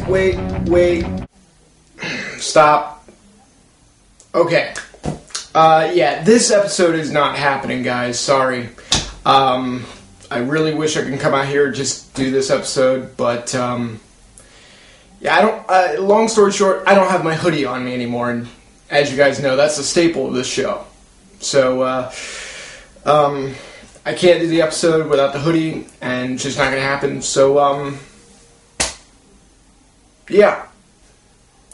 wait. Stop. Okay. Yeah, this episode is not happening, guys. Sorry. I really wish I could come out here and just do this episode, but, yeah, I don't, long story short, I don't have my hoodie on me anymore, and as you guys know, that's a staple of this show. So, I can't do the episode without the hoodie, and it's just not gonna happen, so, yeah.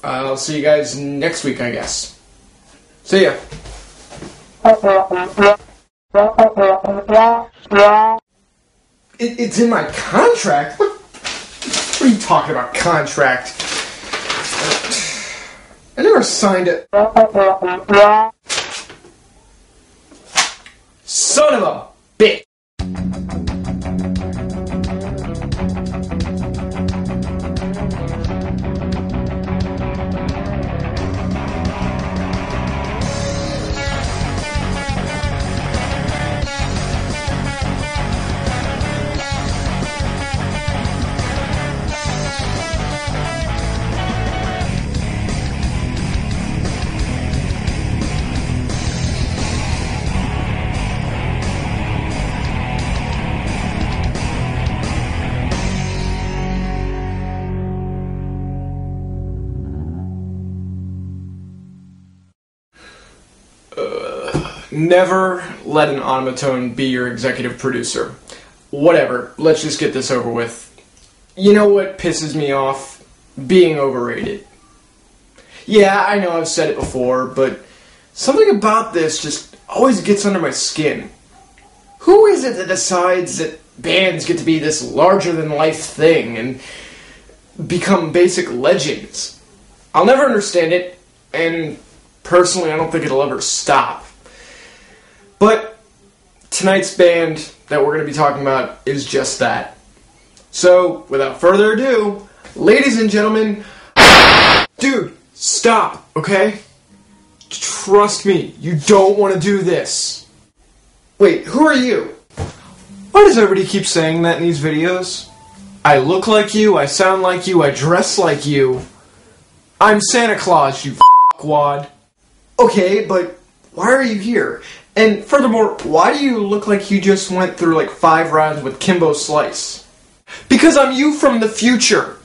I'll see you guys next week, I guess. See ya. It's in my contract? What are you talking about, contract? I never signed it. Son of a bitch! Never let an automaton be your executive producer. Whatever, let's just get this over with. You know what pisses me off? Being overrated. Yeah, I know I've said it before, but something about this just always gets under my skin. Who is it that decides that bands get to be this larger-than-life thing and become basic legends? I'll never understand it, and personally I don't think it'll ever stop. But tonight's band that we're going to be talking about is just that. So, without further ado, ladies and gentlemen, dude, stop, okay? Trust me, you don't want to do this. Wait, who are you? Why does everybody keep saying that in these videos? I look like you, I sound like you, I dress like you. I'm Santa Claus, you f***wad. Okay, but why are you here? And furthermore, why do you look like you just went through like 5 rounds with Kimbo Slice? Because I'm you from the future.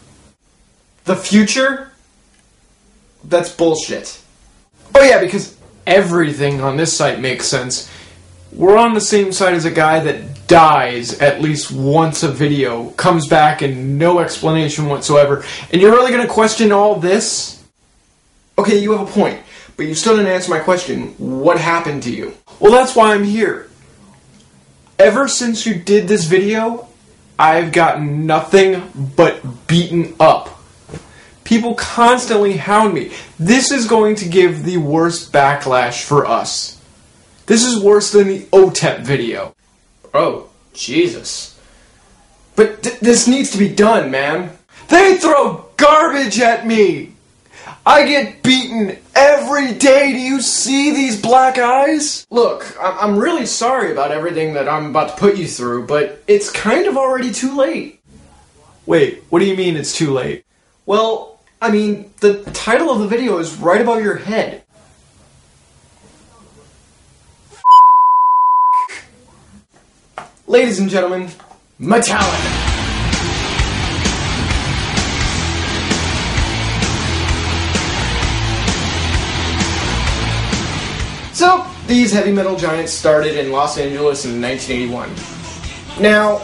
The future? That's bullshit. Oh yeah, because everything on this site makes sense. We're on the same side as a guy that dies at least once a video, comes back and no explanation whatsoever, and you're really gonna question all this? Okay, you have a point, but you still didn't answer my question. What happened to you? Well, that's why I'm here. Ever since you did this video, I've gotten nothing but beaten up. People constantly hound me. This is going to give the worst backlash for us. This is worse than the OTEP video. Oh, Jesus. But this needs to be done, man. They throw garbage at me! I get beaten every day. Do you see these black eyes? Look, I'm really sorry about everything that I'm about to put you through, but it's kind of already too late. Wait, what do you mean it's too late? Well, I mean, the title of the video is right above your head. Ladies and gentlemen, Metallica. So, these heavy metal giants started in Los Angeles in 1981. Now,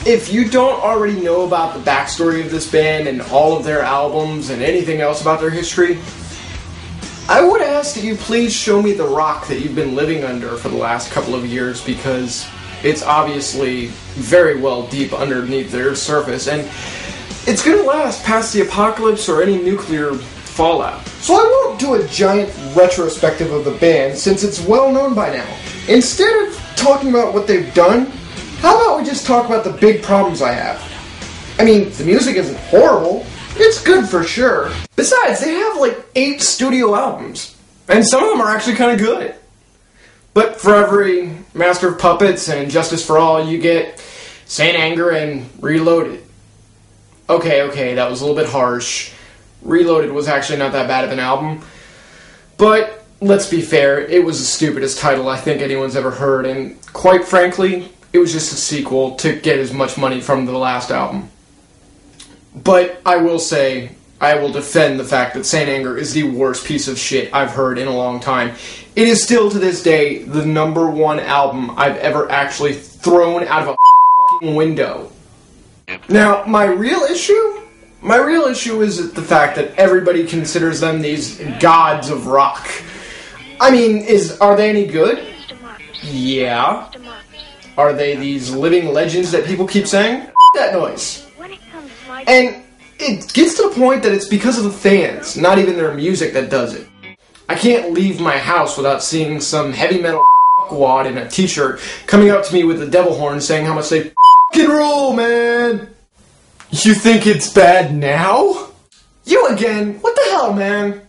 if you don't already know about the backstory of this band and all of their albums and anything else about their history, I would ask that you please show me the rock that you've been living under for the last couple of years, because it's obviously very well deep underneath their surface, and it's gonna last past the apocalypse or any nuclear fallout. So I won't do a giant retrospective of the band, since it's well known by now. Instead of talking about what they've done, how about we just talk about the big problems I have? I mean, the music isn't horrible, it's good for sure. Besides, they have like 8 studio albums, and some of them are actually kind of good. But for every Master of Puppets and Justice for All, you get Saint Anger and Reloaded. Okay, that was a little bit harsh. Reloaded was actually not that bad of an album. But, let's be fair, it was the stupidest title I think anyone's ever heard, and quite frankly, it was just a sequel to get as much money from the last album. But I will say, I will defend the fact that Saint Anger is the worst piece of shit I've heard in a long time. It is still, to this day, the #1 album I've ever actually thrown out of a fucking window. Now, my real issue is the fact that everybody considers them these gods of rock. I mean, are they any good? Yeah. Are they these living legends that people keep saying? That noise. And it gets to the point that it's because of the fans, not even their music, that does it. I can't leave my house without seeing some heavy metal wad in a t-shirt coming up to me with a devil horn saying how much they f***ing rule, man! You think it's bad now? You again? What the hell, man?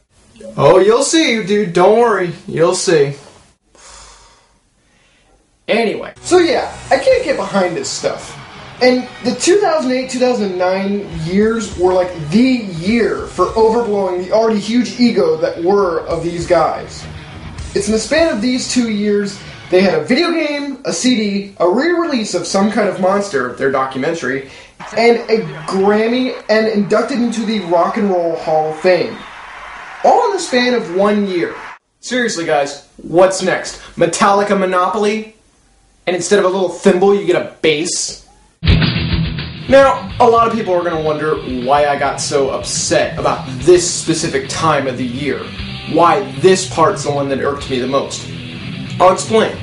Oh, you'll see, dude. Don't worry. You'll see. Anyway. So yeah, I can't get behind this stuff. And the 2008-2009 years were like the year for overblowing the already huge ego that were of these guys. It's in the span of these 2 years, they had a video game, a CD, a re-release of some kind of monster, their documentary, and a Grammy, and inducted into the Rock and Roll Hall of Fame. All in the span of 1 year. Seriously, guys, what's next? Metallica Monopoly? And instead of a little thimble, you get a bass? Now, a lot of people are going to wonder why I got so upset about this specific time of the year. Why this part's the one that irked me the most. I'll explain.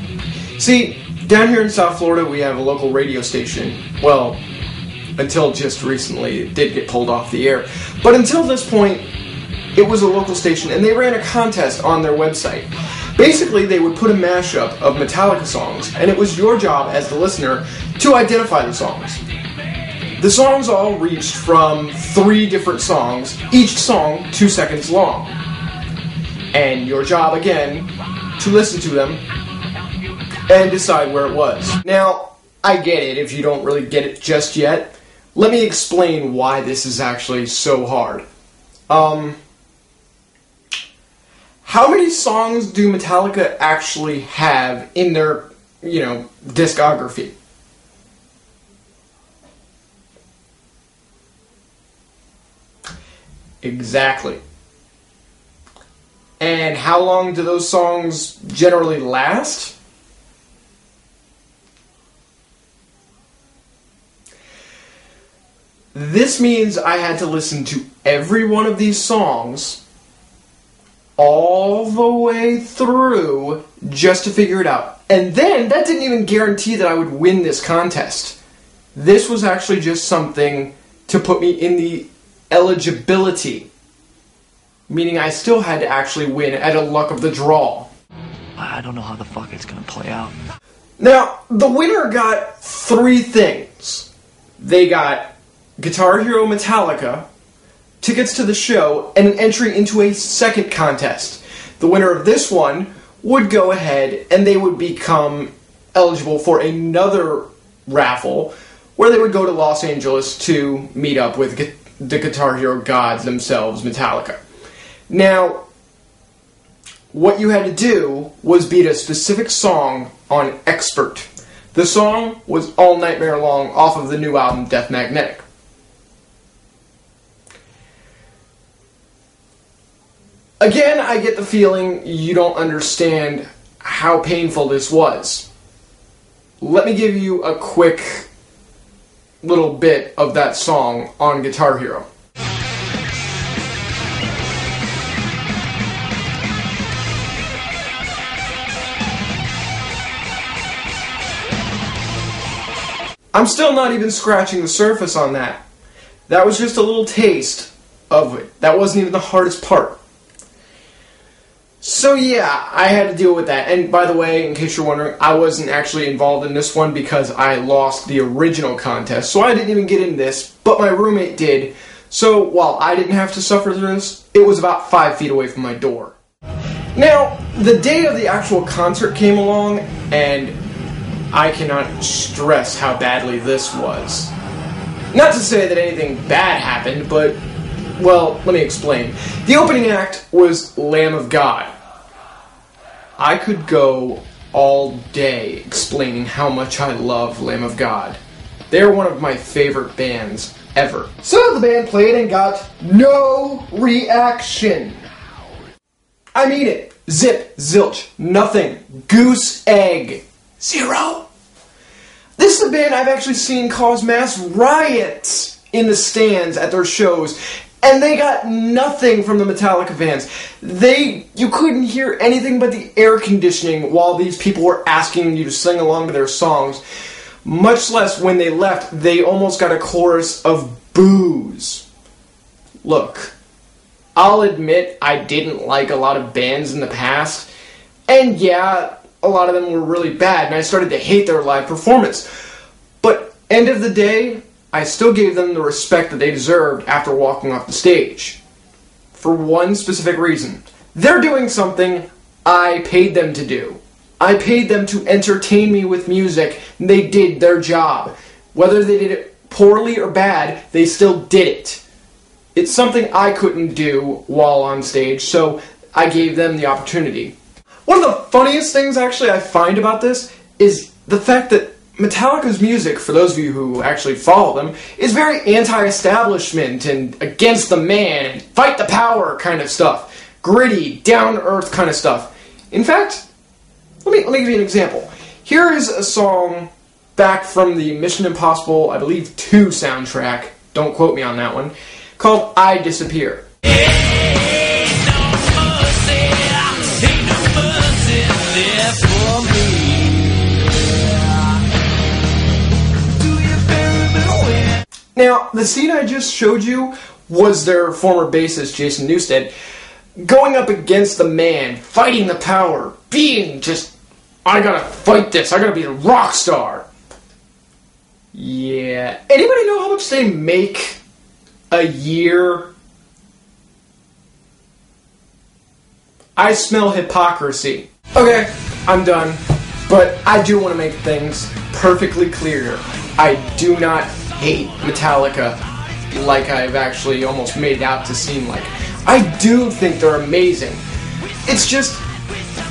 See, down here in South Florida, we have a local radio station. Well, until just recently, it did get pulled off the air. But until this point, it was a local station, and they ran a contest on their website. Basically, they would put a mashup of Metallica songs, and it was your job as the listener to identify the songs. The songs all reached from 3 different songs, each song 2 seconds long. And your job, again, to listen to them and decide where it was. Now, I get it if you don't really get it just yet. Let me explain why this is actually so hard. How many songs do Metallica actually have in their, discography? Exactly. And how long do those songs generally last? This means I had to listen to every one of these songs all the way through just to figure it out. And then, that didn't even guarantee that I would win this contest. This was actually just something to put me in the eligibility, meaning I still had to actually win at a luck of the draw. I don't know how the fuck it's gonna play out. Now, the winner got 3 things. They got Guitar Hero Metallica, tickets to the show, and an entry into a second contest. The winner of this one would go ahead and they would become eligible for another raffle where they would go to Los Angeles to meet up with the Guitar Hero gods themselves, Metallica. Now, what you had to do was beat a specific song on Expert. The song was All Nightmare Long off of the new album Death Magnetic. Again, I get the feeling you don't understand how painful this was. Let me give you a quick little bit of that song on Guitar Hero. I'm still not even scratching the surface on that. That was just a little taste of it. That wasn't even the hardest part. So yeah, I had to deal with that. And by the way, in case you're wondering, I wasn't actually involved in this one because I lost the original contest. So I didn't even get in this, but my roommate did. So while I didn't have to suffer through this, it was about 5 feet away from my door. Now, the day of the actual concert came along, and I cannot stress how badly this was. Not to say that anything bad happened, but, well, let me explain. The opening act was Lamb of God. I could go all day explaining how much I love Lamb of God. They're one of my favorite bands ever. So the band played and got no reaction. I mean it. Zip, zilch, nothing. Goose egg. Zero. This is a band I've actually seen cause mass riots in the stands at their shows, and they got nothing from the Metallica fans. You couldn't hear anything but the air conditioning while these people were asking you to sing along to their songs. Much less when they left, they almost got a chorus of boos. Look, I'll admit I didn't like a lot of bands in the past, and yeah, a lot of them were really bad, and I started to hate their live performance. But, end of the day, I still gave them the respect that they deserved after walking off the stage. For one specific reason. They're doing something I paid them to do. I paid them to entertain me with music, and they did their job. Whether they did it poorly or bad, they still did it. It's something I couldn't do while on stage, so I gave them the opportunity. One of the funniest things, actually, I find about this is the fact that Metallica's music, for those of you who actually follow them, is very anti-establishment and against the man and fight the power kind of stuff. Gritty, down-to-earth kind of stuff. In fact, let me give you an example. Here is a song back from the Mission Impossible, I believe, 2 soundtrack, don't quote me on that one, called I Disappear. Now, the scene I just showed you was their former bassist, Jason Newsted, going up against the man, fighting the power, being just, I gotta fight this, I gotta be a rock star. Yeah. Anybody know how much they make a year? I smell hypocrisy. Okay, I'm done. But I do want to make things perfectly clear. I do not hate Metallica like I've actually almost made it out to seem like. I do think they're amazing. It's just,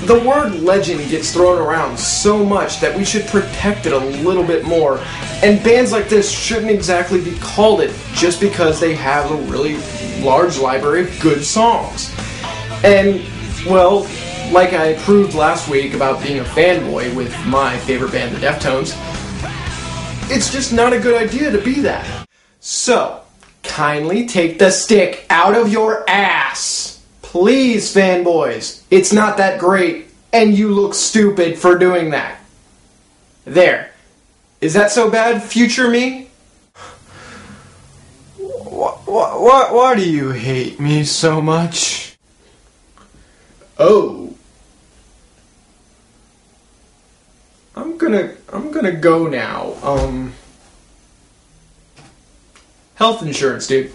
the word legend gets thrown around so much that we should protect it a little bit more. And bands like this shouldn't exactly be called it just because they have a really large library of good songs. And, well, like I proved last week about being a fanboy with my favorite band, the Deftones, it's just not a good idea to be that. So, kindly take the stick out of your ass. Please, fanboys. It's not that great, and you look stupid for doing that. There. Is that so bad, future me? Why do you hate me so much? Oh. I'm gonna go now. Health insurance, dude.